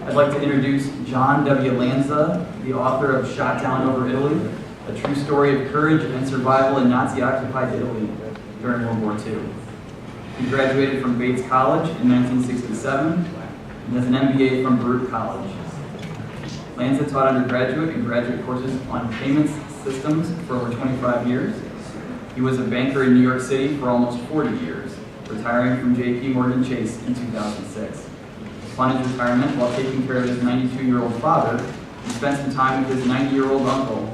I'd like to introduce John W. Lanza, the author of Shot Down Over Italy, a true story of courage and survival in Nazi-occupied Italy during World War II. He graduated from Bates College in 1967 and has an MBA from Baruch College. Lanza taught undergraduate and graduate courses on payments systems for over 25 years. He was a banker in New York City for almost 40 years, retiring from J.P. Morgan Chase in 2006. Upon his retirement, while taking care of his 92-year-old father, he spent some time with his 90-year-old uncle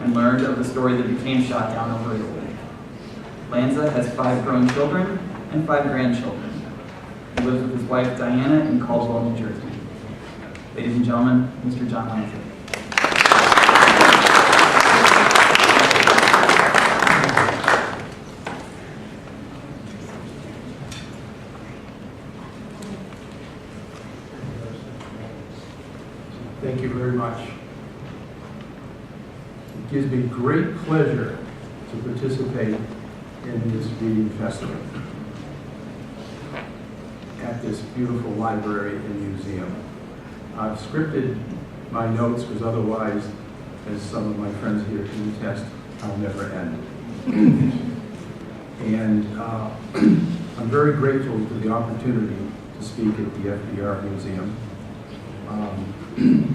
and learned of the story that became Shot Down Over Italy. Lanza has 5 grown children and 5 grandchildren. He lives with his wife Diana in Caldwell, New Jersey. Ladies and gentlemen, Mr. John Lanza. Thank you very much. It gives me great pleasure to participate in this reading festival at this beautiful library and museum. I've scripted my notes because otherwise, as some of my friends here can attest, I'll never end. And I'm very grateful for the opportunity to speak at the FDR Museum.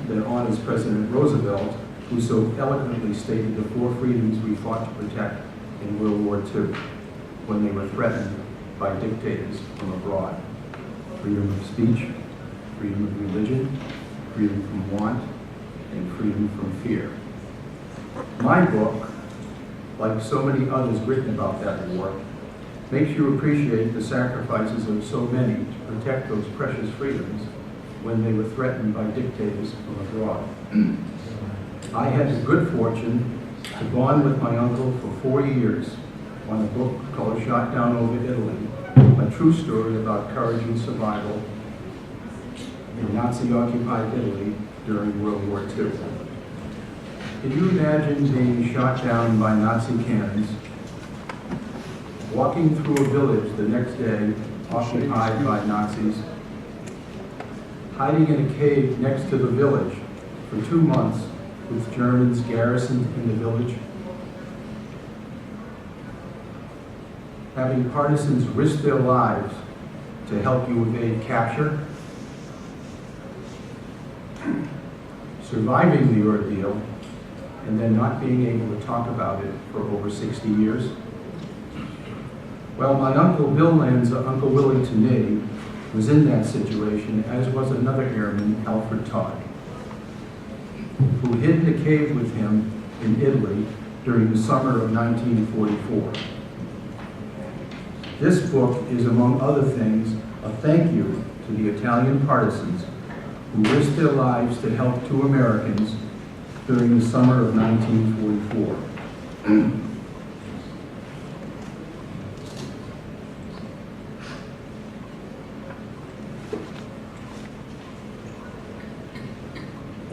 That honors President Roosevelt, who so eloquently stated the 4 freedoms we fought to protect in World War II when they were threatened by dictators from abroad. Freedom of speech, freedom of religion, freedom from want, and freedom from fear. My book, like so many others written about that war, makes you appreciate the sacrifices of so many to protect those precious freedoms when they were threatened by dictators from abroad. I had the good fortune to bond with my uncle for 4 years on a book called Shot Down Over Italy, a true story about courage and survival in Nazi-occupied Italy during World War II. Can you imagine being shot down by Nazi cannons, walking through a village the next day occupied by Nazis, hiding in a cave next to the village for 2 months with Germans garrisoned in the village, having partisans risk their lives to help you evade capture, surviving the ordeal, and then not being able to talk about it for over 60 years. Well, my Uncle Bill Lanza, Uncle Willie to me, was in that situation, as was another airman, Alfred Todd, who hid in a cave with him in Italy during the summer of 1944. This book is, among other things, a thank you to the Italian partisans who risked their lives to help 2 Americans during the summer of 1944.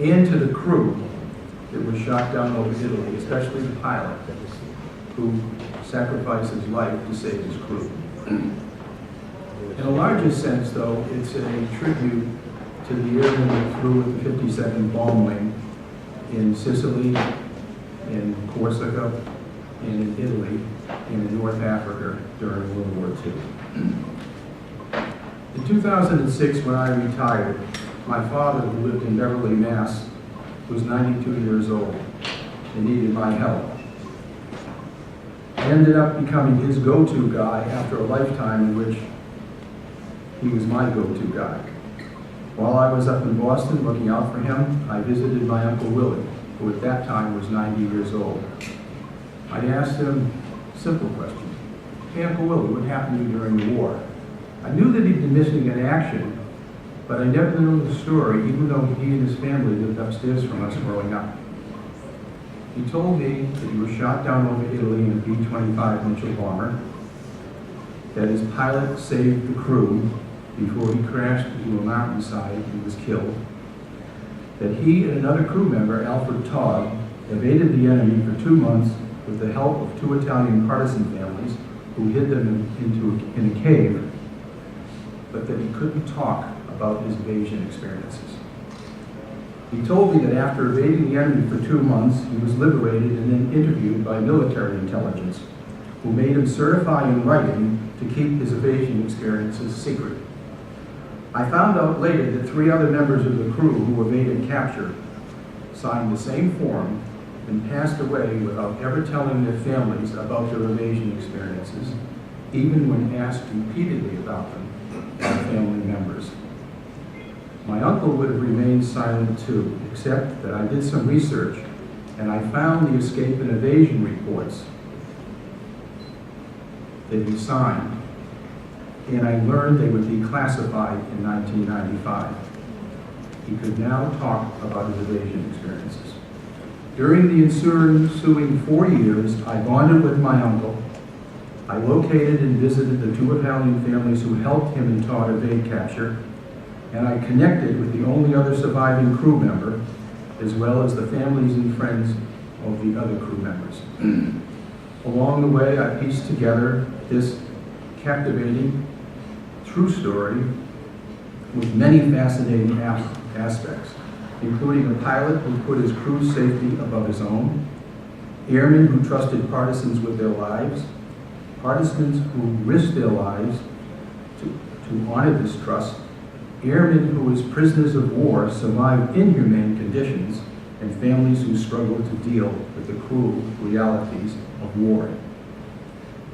And to the crew that was shot down over Italy, especially the pilot, who sacrificed his life to save his crew. In a larger sense, though, it's a tribute to the airmen that flew with the 52nd Bomb Wing in Sicily, in Corsica, and in Italy, and in North Africa during World War II. In 2006, when I retired, my father, who lived in Beverly, Mass., was 92 years old and needed my help. I ended up becoming his go-to guy after a lifetime in which he was my go-to guy. While I was up in Boston looking out for him, I visited my Uncle Willie, who at that time was 90 years old. I asked him a simple question. Hey, Uncle Willie, what happened to you during the war? I knew that he'd been missing in action, but I never knew the story, even though he and his family lived upstairs from us growing up. He told me that he was shot down over Italy in a B-25 Mitchell bomber, that his pilot saved the crew before he crashed into a mountainside and was killed, that he and another crew member, Alfred Todd, evaded the enemy for 2 months with the help of 2 Italian partisan families who hid them in a cave, but that he couldn't talk about his evasion experiences. He told me that after evading the enemy for 2 months, he was liberated and then interviewed by military intelligence, who made him certify in writing to keep his evasion experiences secret. I found out later that 3 other members of the crew who evaded capture signed the same form and passed away without ever telling their families about their evasion experiences, even when asked repeatedly about them by family members. My uncle would have remained silent too, except that I did some research and I found the escape and evasion reports that he signed, and I learned they would be classified in 1995. He could now talk about his evasion experiences. During the ensuing 4 years, I bonded with my uncle. I located and visited the 2 Italian families who helped him in Todd evade capture, and I connected with the only other surviving crew member, as well as the families and friends of the other crew members. Along the way, I pieced together this captivating, true story with many fascinating aspects, including a pilot who put his crew's safety above his own, airmen who trusted partisans with their lives, partisans who risked their lives to honor this trust, airmen who as prisoners of war survived inhumane conditions, and families who struggled to deal with the cruel realities of war.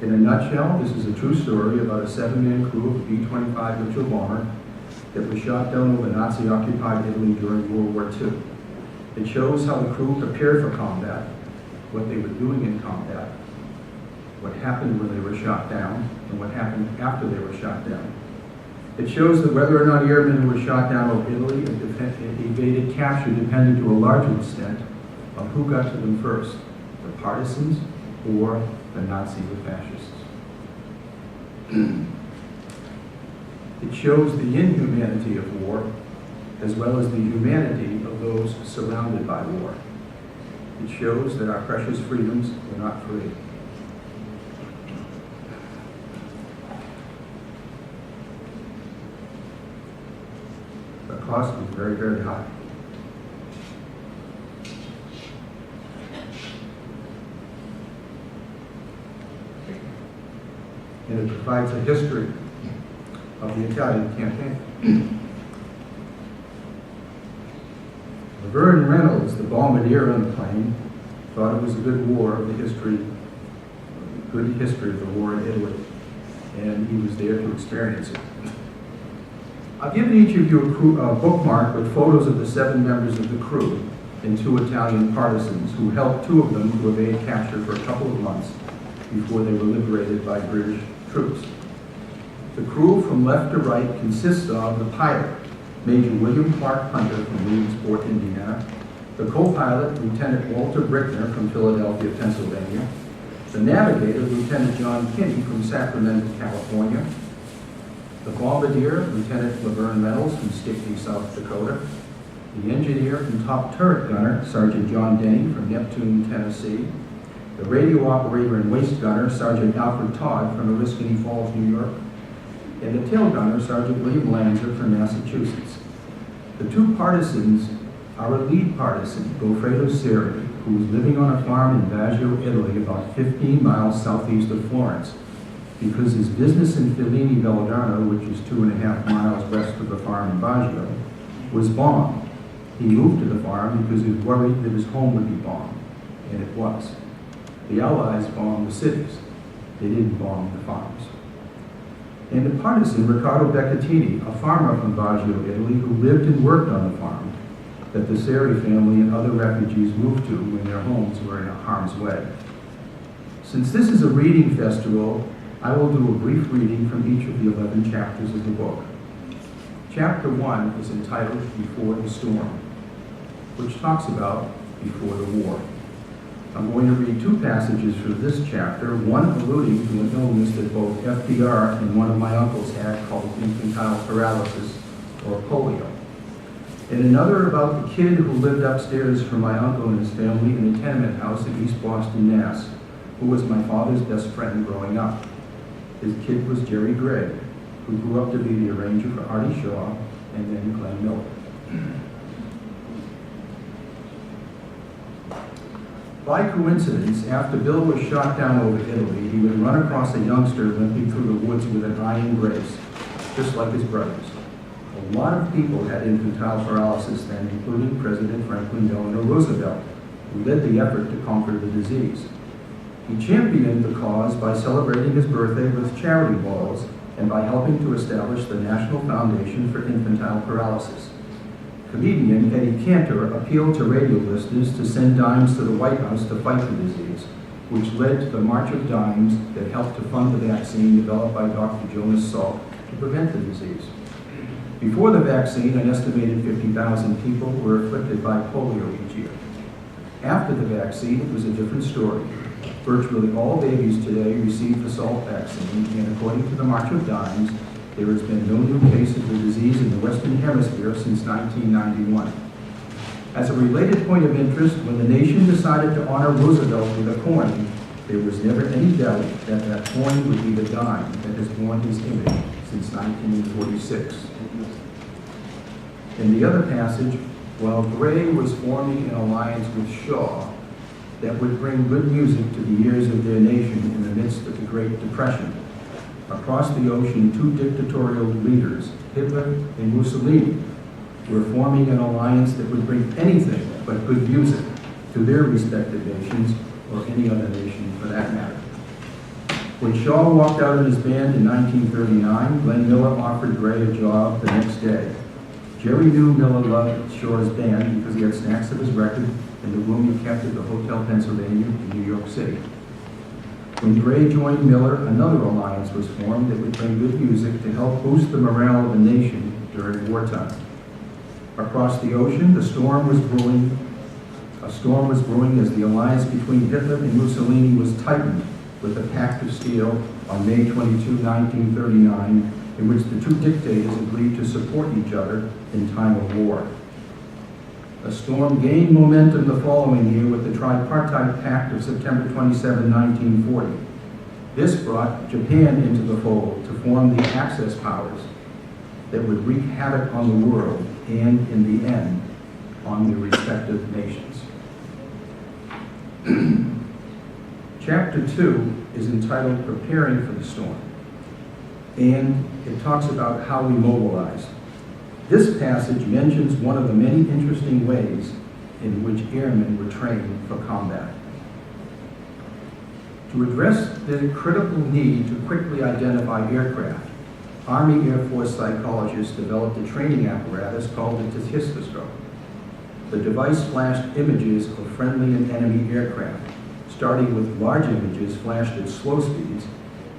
In a nutshell, this is a true story about a 7-man crew of a B-25 Mitchell bomber that was shot down over Nazi-occupied Italy during World War II. It shows how the crew prepared for combat, what they were doing in combat, what happened when they were shot down, and what happened after they were shot down. It shows that whether or not airmen who were shot down over Italy and evaded capture depended to a large extent on who got to them first, the partisans or the Nazis or fascists. It shows the inhumanity of war, as well as the humanity of those surrounded by war. It shows that our precious freedoms were not free. The cost was very, very high. And it provides a history of the Italian campaign. Laverne Reynolds, the bombardier on the plane, thought it was a good history of the war in Italy, and he was there to experience it. I've given each of you a bookmark with photos of the 7 members of the crew and 2 Italian partisans who helped 2 of them to evade capture for a couple of months before they were liberated by British troops. The crew from left to right consists of the pilot, Major William Clark Hunter from Williamsport, Indiana, the co-pilot, Lieutenant Walter Brickner from Philadelphia, Pennsylvania, the navigator, Lieutenant John Kinney from Sacramento, California, the bombardier, Lieutenant Laverne Reynolds from Stickney, South Dakota, the engineer and top turret gunner, Sergeant John Denny from Neptune, Tennessee, the radio operator and waist gunner, Sergeant Alfred Todd from Oriskany Falls, New York, and the tail gunner, Sergeant William Lanza from Massachusetts. The 2 partisans are a lead partisan, Goffredo Seri, who was living on a farm in Baggio, Italy, about 15 miles southeast of Florence, because his business in Fellini Belgrano, which is 2.5 miles west of the farm in Baggio, was bombed. He moved to the farm because he was worried that his home would be bombed, and it was. The Allies bombed the cities. They didn't bomb the farms. And the partisan, Riccardo Beccattini, a farmer from Baggio, Italy, who lived and worked on the farm that the Seri family and other refugees moved to when their homes were in harm's way. Since this is a reading festival, I will do a brief reading from each of the 11 chapters of the book. Chapter 1 is entitled Before the Storm, which talks about before the war. I'm going to read 2 passages from this chapter, one alluding to an illness that both FDR and one of my uncles had called infantile paralysis, or polio, and another about the kid who lived upstairs from my uncle and his family in a tenement house in East Boston, Mass., who was my father's best friend growing up. His kid was Jerry Gregg, who grew up to be the arranger for Artie Shaw and then Glenn Miller. By coincidence, after Bill was shot down over Italy, he would run across a youngster limping through the woods with an iron brace, just like his brothers. A lot of people had infantile paralysis then, including President Franklin Delano Roosevelt, who led the effort to conquer the disease. He championed the cause by celebrating his birthday with charity balls and by helping to establish the National Foundation for Infantile Paralysis. Comedian Eddie Cantor appealed to radio listeners to send dimes to the White House to fight the disease, which led to the March of Dimes that helped to fund the vaccine developed by Dr. Jonas Salk to prevent the disease. Before the vaccine, an estimated 50,000 people were afflicted by polio each year. After the vaccine, it was a different story. Virtually all babies today receive the Salk vaccine, and according to the March of Dimes, there has been no new case of the disease in the Western Hemisphere since 1991. As a related point of interest, when the nation decided to honor Roosevelt with a coin, there was never any doubt that that coin would be the dime that has borne his image since 1946. In the other passage, while Gray was forming an alliance with Shaw that would bring good music to the ears of their nation in the midst of the Great Depression, across the ocean, two dictatorial leaders, Hitler and Mussolini, were forming an alliance that would bring anything but good music to their respective nations, or any other nation for that matter. When Shaw walked out of his band in 1939, Glenn Miller offered Gray a job the next day. Jerry knew Miller loved Shaw's band because he had snacks of his record in the room he kept at the Hotel Pennsylvania in New York City. When Gray joined Miller, another alliance was formed that would bring good music to help boost the morale of the nation during wartime. Across the ocean, a storm was brewing as the alliance between Hitler and Mussolini was tightened with a pact of steel on May 22, 1939, in which the two dictators agreed to support each other in time of war. A storm gained momentum the following year with the Tripartite Pact of September 27, 1940. This brought Japan into the fold to form the Axis powers that would wreak havoc on the world and, in the end, on their respective nations. Chapter 2 is entitled Preparing for the Storm, and it talks about how we mobilize. This passage mentions one of the many interesting ways in which airmen were trained for combat. To address the critical need to quickly identify aircraft, Army Air Force psychologists developed a training apparatus called a tachistoscope. The device flashed images of friendly and enemy aircraft, starting with large images flashed at slow speeds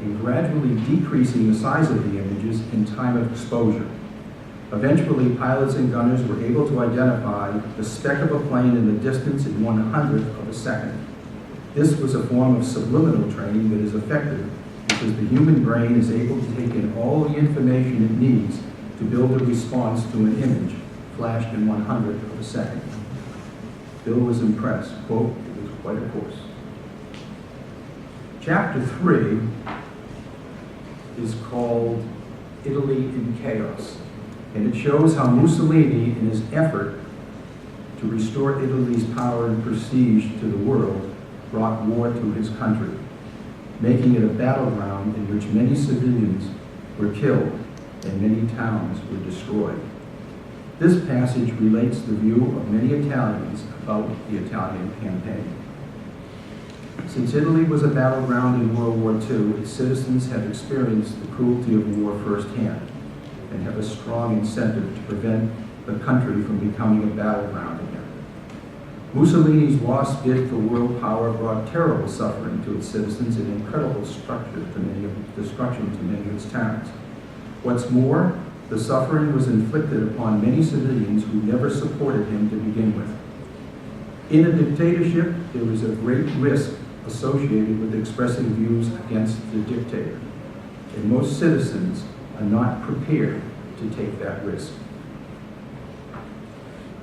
and gradually decreasing the size of the images in time of exposure. Eventually, pilots and gunners were able to identify the speck of a plane in the distance in 1/100th of a second. This was a form of subliminal training that is effective because the human brain is able to take in all the information it needs to build a response to an image flashed in 1/100th of a second. Bill was impressed. Quote, "It was quite a course." Chapter 3 is called Italy in Chaos, and it shows how Mussolini, in his effort to restore Italy's power and prestige to the world, brought war to his country, making it a battleground in which many civilians were killed and many towns were destroyed. This passage relates the view of many Italians about the Italian campaign. Since Italy was a battleground in World War II, its citizens have experienced the cruelty of war firsthand and have a strong incentive to prevent the country from becoming a battleground again. Mussolini's lost bid for world power brought terrible suffering to its citizens and incredible destruction to many of its towns. What's more, the suffering was inflicted upon many civilians who never supported him to begin with. In a dictatorship, there is a great risk associated with expressing views against the dictator, and most citizens are not prepared to take that risk.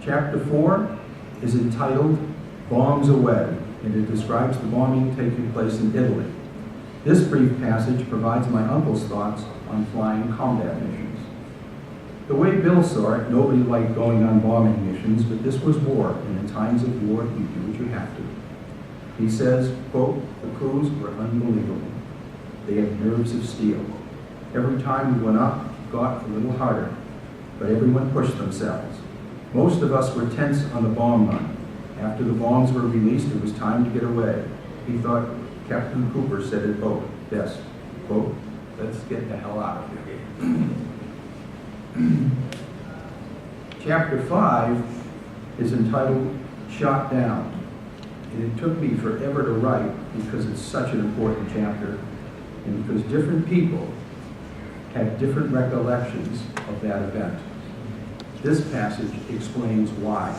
Chapter 4 is entitled Bombs Away, and it describes the bombing taking place in Italy. This brief passage provides my uncle's thoughts on flying combat missions. The way Bill saw it, nobody liked going on bombing missions, but this was war, and in times of war, you do what you have to. He says, quote, "The crews were unbelievable. They had nerves of steel. Every time we went up, it got a little harder, but everyone pushed themselves. Most of us were tense on the bomb run. After the bombs were released, it was time to get away. He thought Captain Cooper said it best, quote, let's get the hell out of here." Chapter 5 is entitled Shot Down. And it took me forever to write because it's such an important chapter and because different people had different recollections of that event. This passage explains why.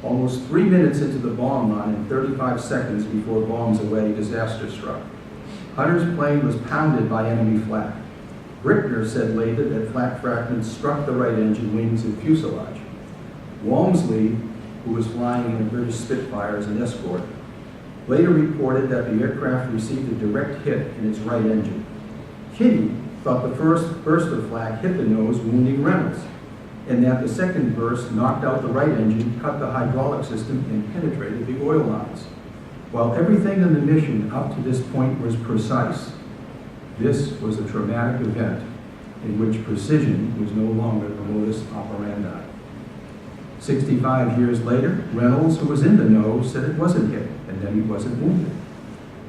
Almost 3 minutes into the bomb run and 35 seconds before bombs away, disaster struck. Hunter's plane was pounded by enemy flak. Brickner said later that flak fragments struck the right engine wings and fuselage. Walmsley, who was flying in a British Spitfire as an escort, later reported that the aircraft received a direct hit in its right engine. Kinney thought the first burst of flak hit the nose, wounding Reynolds, and that the second burst knocked out the right engine, cut the hydraulic system, and penetrated the oil lines. While everything in the mission up to this point was precise, this was a traumatic event in which precision was no longer the modus operandi. 65 years later, Reynolds, who was in the know, said it wasn't hit and that he wasn't wounded.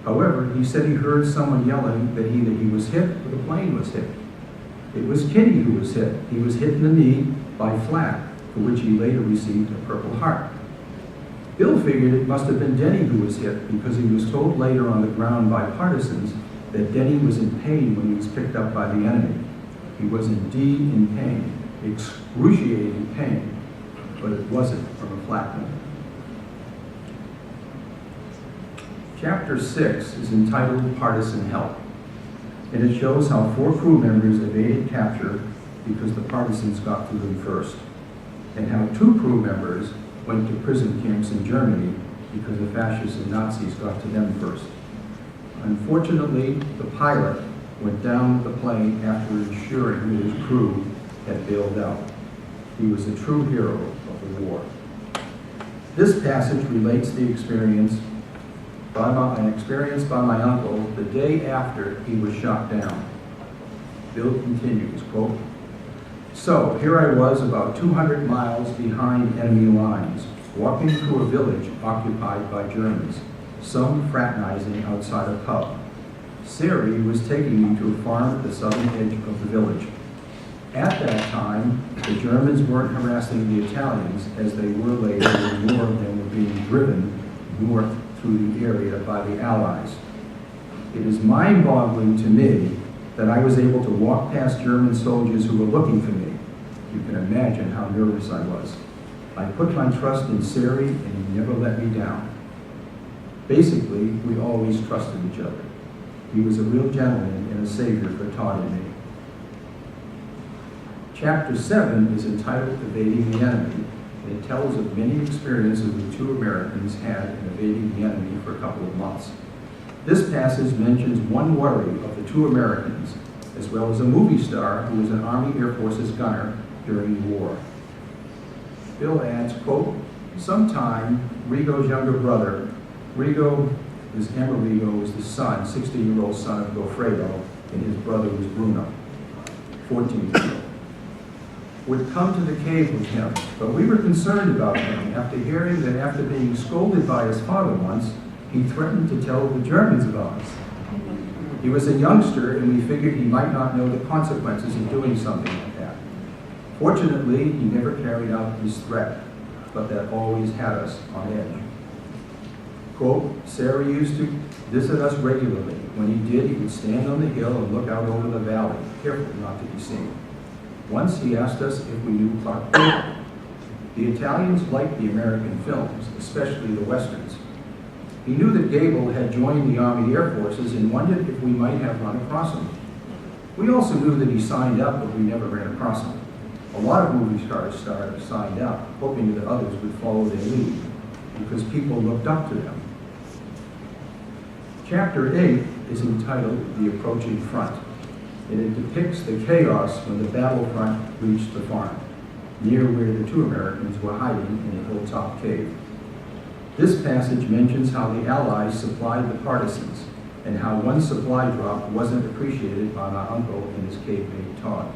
However, he said he heard someone yelling that either he was hit or the plane was hit. It was Kinney who was hit. He was hit in the knee by flak, for which he later received a Purple Heart. Bill figured it must have been Denny who was hit because he was told later on the ground by partisans that Denny was in pain when he was picked up by the enemy. He was indeed in pain, excruciating pain, but it wasn't from a flak wound. Chapter 6 is entitled Partisan Help, and it shows how 4 crew members evaded capture because the partisans got to them first, and how 2 crew members went to prison camps in Germany because the fascists and Nazis got to them first. Unfortunately, the pilot went down with the plane after ensuring that his crew had bailed out. He was a true hero of the war. This passage relates the experience by my uncle the day after he was shot down. Bill continues, quote, "So here I was about 200 miles behind enemy lines, walking through a village occupied by Germans, some fraternizing outside a pub. Sari was taking me to a farm at the southern edge of the village. At that time, the Germans weren't harassing the Italians as they were later when more of them were being driven north through the area by the Allies. It is mind-boggling to me that I was able to walk past German soldiers who were looking for me. You can imagine how nervous I was. I put my trust in Sari and he never let me down. Basically, we always trusted each other. He was a real gentleman and a savior for Todd and me." Chapter 7 is entitled Evading the Enemy, and it tells of many experiences the 2 Americans had in evading the enemy for a couple of months. This passage mentions one worry of the 2 Americans, as well as a movie star who was an Army Air Forces gunner during the war. Bill adds, quote, "Sometime, Rigo's younger brother, Amerigo was the son, 16-year-old son of Goffredo, and his brother was Bruno, 14-year-old, would come to the cave with him, but we were concerned about him after hearing that after being scolded by his father once, he threatened to tell the Germans about us. He was a youngster, and we figured he might not know the consequences of doing something like that. Fortunately, he never carried out his threat, but that always had us on edge." Quote, "Sarah used to visit us regularly. When he did, he would stand on the hill and look out over the valley, careful not to be seen. Once he asked us if we knew Clark Gable. The Italians liked the American films, especially the Westerns. He knew that Gable had joined the Army Air Forces and wondered if we might have run across him. We also knew that he signed up, but we never ran across him. A lot of movie stars signed up, hoping that others would follow their lead, because people looked up to them." Chapter 8 is entitled The Approaching Front. and it depicts the chaos when the battlefront reached the farm, near where the two Americans were hiding in a hilltop cave. This passage mentions how the Allies supplied the partisans, and how one supply drop wasn't appreciated by my uncle and his cave-mate Todd.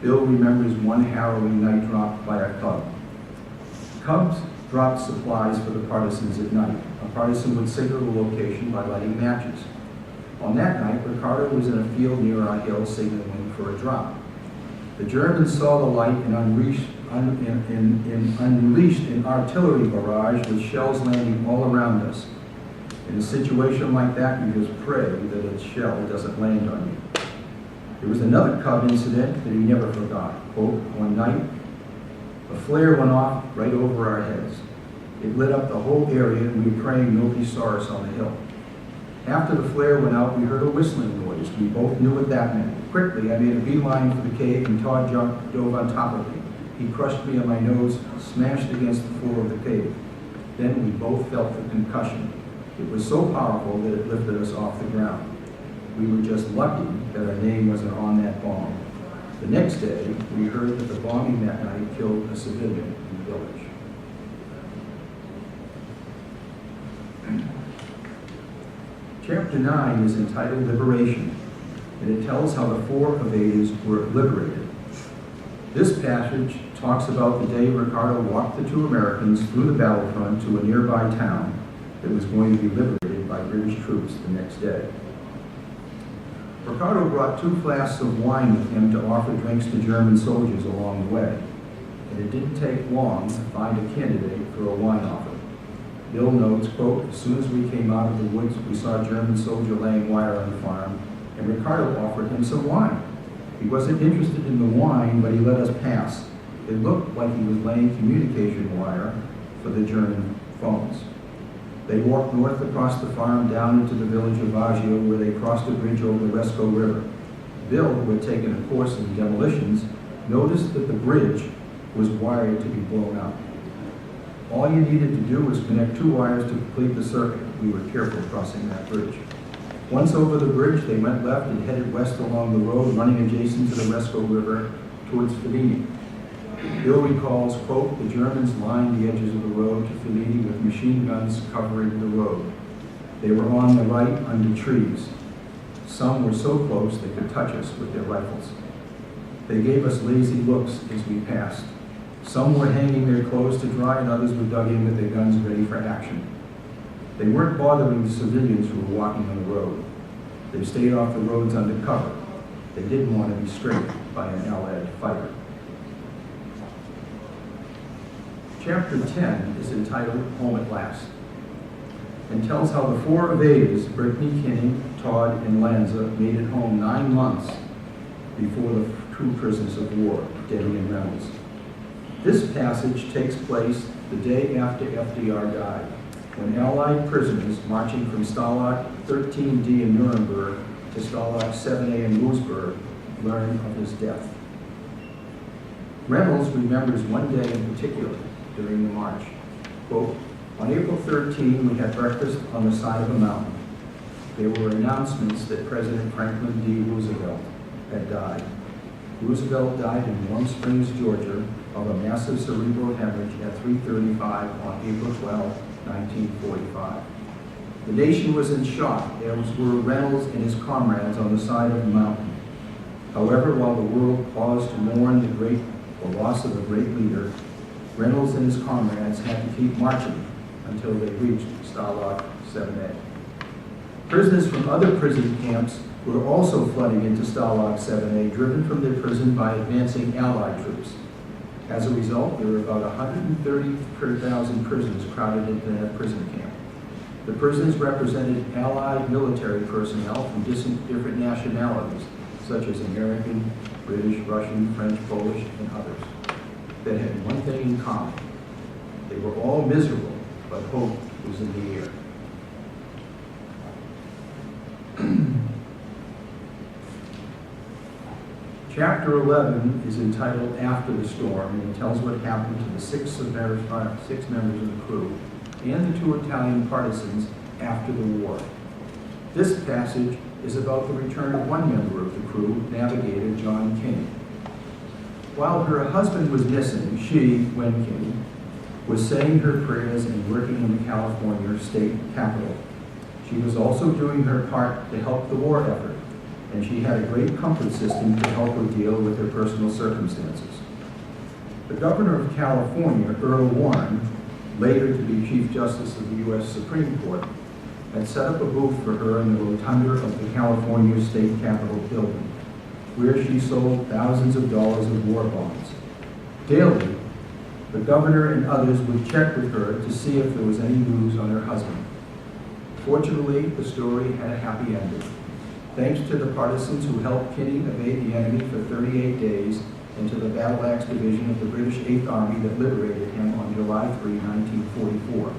Bill remembers one harrowing night drop by a cub. Cubs dropped supplies for the partisans at night. A partisan would signal the location by lighting matches. On that night, Ricardo was in a field near our hill signaling for a drop. The Germans saw the light and unleashed an artillery barrage with shells landing all around us. In a situation like that, you just pray that a shell doesn't land on you. There was another Cub incident that he never forgot. Quote, one night, a flare went off right over our heads. It lit up the whole area, and we were praying nobody saw us on the hill. After the flare went out, we heard a whistling noise. We both knew what that meant. Quickly, I made a beeline for the cave, and Todd dove on top of me. He crushed me on my nose, smashed against the floor of the cave. Then we both felt the concussion. It was so powerful that it lifted us off the ground. We were just lucky that our name wasn't on that bomb. The next day, we heard that the bombing that night killed a civilian in the village. Chapter 9 is entitled Liberation, and it tells how the four evaders were liberated. This passage talks about the day Ricardo walked the two Americans through the battlefront to a nearby town that was going to be liberated by British troops the next day. Ricardo brought 2 flasks of wine with him to offer drinks to German soldiers along the way, and it didn't take long to find a candidate for a wine offer. Bill notes, quote, as soon as we came out of the woods, we saw a German soldier laying wire on the farm, and Ricardo offered him some wine. He wasn't interested in the wine, but he let us pass. It looked like he was laying communication wire for the German phones. They walked north across the farm down into the village of Baggio, where they crossed a bridge over the Resco River. Bill, who had taken a course in demolitions, noticed that the bridge was wired to be blown up. All you needed to do was connect 2 wires to complete the circuit. We were careful crossing that bridge. Once over the bridge, they went left and headed west along the road, running adjacent to the Resco River towards Fellini. Bill recalls, quote, the Germans lined the edges of the road to Fellini with machine guns covering the road. They were on the right under trees. Some were so close they could touch us with their rifles. They gave us lazy looks as we passed. Some were hanging their clothes to dry, and others were dug in with their guns ready for action. They weren't bothering the civilians who were walking on the road. They stayed off the roads under cover. They didn't want to be strafed by an Allied fighter. Chapter 10 is entitled Home at Last, and tells how the 4 evaders, Brittany, Kinney, Todd, and Lanza, made it home 9 months before the 2 prisoners of war, Denny and Reynolds. This passage takes place the day after FDR died, when Allied prisoners marching from Stalag 13D in Nuremberg to Stalag 7A in Wurzburg learned of his death. Reynolds remembers one day in particular during the march. Quote, on April 13, we had breakfast on the side of a mountain. There were announcements that President Franklin D. Roosevelt had died. Roosevelt died in Warm Springs, Georgia, of a massive cerebral hemorrhage at 3:35 on April 12, 1945. The nation was in shock, as were Reynolds and his comrades on the side of the mountain. However, while the world paused to mourn the loss of a great leader, Reynolds and his comrades had to keep marching until they reached Stalag 7A. Prisoners from other prison camps were also flooding into Stalag 7A, driven from their prison by advancing Allied troops. As a result, there were about 130,000 prisoners crowded into that prison camp. The prisoners represented Allied military personnel from different nationalities, such as American, British, Russian, French, Polish, and others, that had one thing in common. They were all miserable, but hope was in the air. Chapter 11 is entitled After the Storm, and it tells what happened to the 6 members of the crew and the 2 Italian partisans after the war. This passage is about the return of one member of the crew, navigator John Kinney. While her husband was missing, she, Gwen Kinney, was saying her prayers and working in the California state capitol. She was also doing her part to help the war effort, and she had a great comfort system to help her deal with her personal circumstances. The governor of California, Earl Warren, later to be Chief Justice of the U.S. Supreme Court, had set up a booth for her in the rotunda of the California State Capitol building, where she sold thousands of dollars of war bonds. Daily, the governor and others would check with her to see if there was any news on her husband. Fortunately, the story had a happy ending. Thanks to the partisans who helped Kinney evade the enemy for 38 days and to the Battle Axe Division of the British 8th Army that liberated him on July 3, 1944.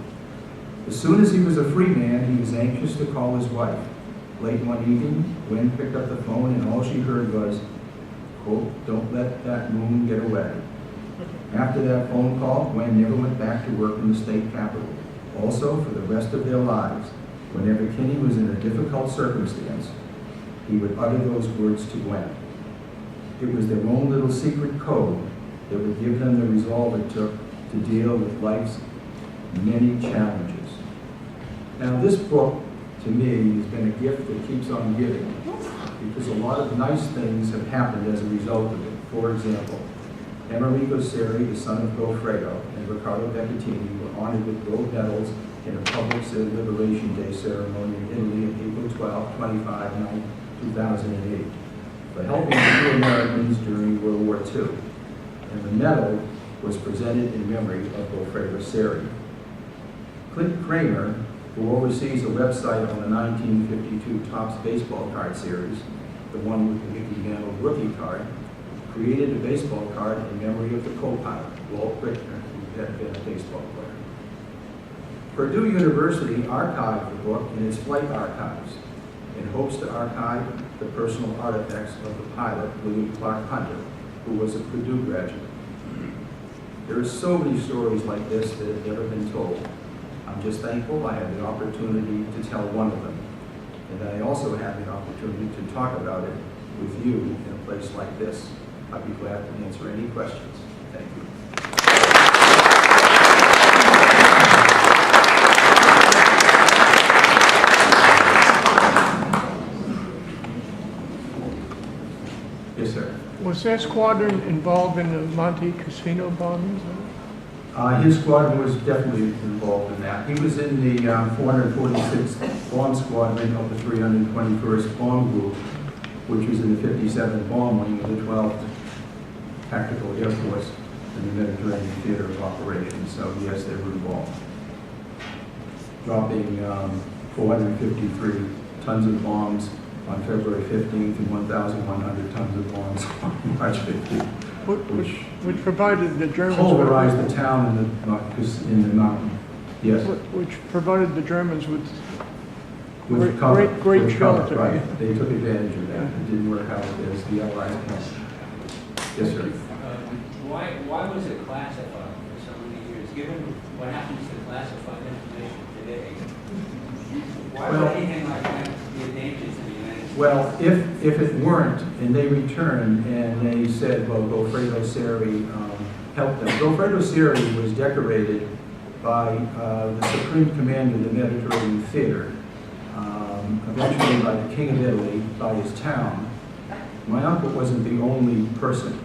As soon as he was a free man, he was anxious to call his wife. Late one evening, Gwen picked up the phone and all she heard was, quote, "Don't let that moon get away." After that phone call, Gwen never went back to work in the state capitol. Also, for the rest of their lives, whenever Kinney was in a difficult circumstance, he would utter those words to Gwen. It was their own little secret code that would give them the resolve it took to deal with life's many challenges. Now, this book, to me, has been a gift that keeps on giving, because a lot of nice things have happened as a result of it. For example, Amerigo Seri, the son of Goffredo, and Riccardo Beccattini were honored with gold medals in a public Liberation Day ceremony in Italy on April 12, 25, 2008, for helping the two Americans during World War II. And the medal was presented in memory of Goffredo Seri. Clint Kramer, who oversees a website on the 1952 Topps baseball card series, the one with the Mickey Mantle rookie card, created a baseball card in memory of the co-pilot, Walt Whitner, who had been a baseball player. Purdue University archived the book in its flight archives in hopes to archive the personal artifacts of the pilot, William Clark Hunter, who was a Purdue graduate. There are so many stories like this that have never been told. I'm just thankful I had the opportunity to tell one of them, and I also had the opportunity to talk about it with you in a place like this. I'd be glad to answer any questions. Thank you. Yes, sir. Was their squadron involved in the Monte Casino bombings? His squadron was definitely involved in that. He was in the 446th Bomb Squadron of the 321st Bomb Group, which was in the 57th Bomb Wing of the 12th Tactical Air Force in the Mediterranean Theater of Operations. So yes, they were involved. Dropping 453 tons of bombs on February 15th and 1,100 tons of bombs on March 15th. Which provided the Germans pulverized the town in the mountain. Yes. Which provided the Germans with cover, great with shelter. Cover, right. They took advantage of that. It didn't work out as the Allies planned. Yes, sir. Why was it classified for so many years? Given what happens to classified information today, why would anything like that be a danger to the United States? Well, if it weren't, and they returned and they said, well, Goffredo Seri helped them. Goffredo Seri was decorated by the Supreme Commander of the Mediterranean Theater, eventually by the King of Italy, by his town. My uncle wasn't the only person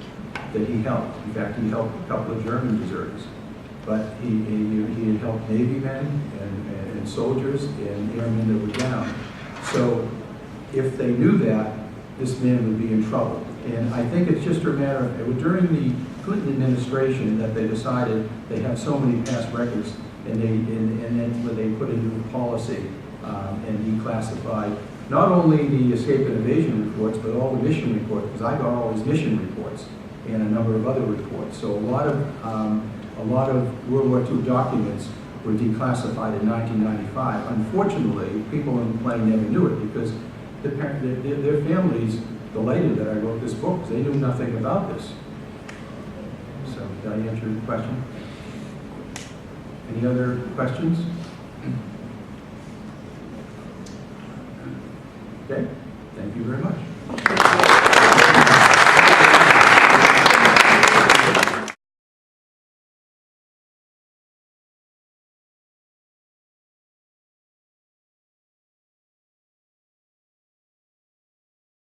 that he helped. In fact, he helped a couple of German deserters. But he had helped Navy men and soldiers and airmen that were down. So if they knew that, this man would be in trouble. And I think it's just a matter of, it was during the Clinton administration that they decided they have so many past records, and then when they put into the policy and declassified not only the escape and evasion reports, but all the mission reports, because I got all his mission reports and a number of other reports. So a lot of World War II documents were declassified in 1995. Unfortunately, people on the plane never knew it because their families delighted that I wrote this book because they knew nothing about this. So, did I answer your question? Any other questions? Okay? Thank you very much.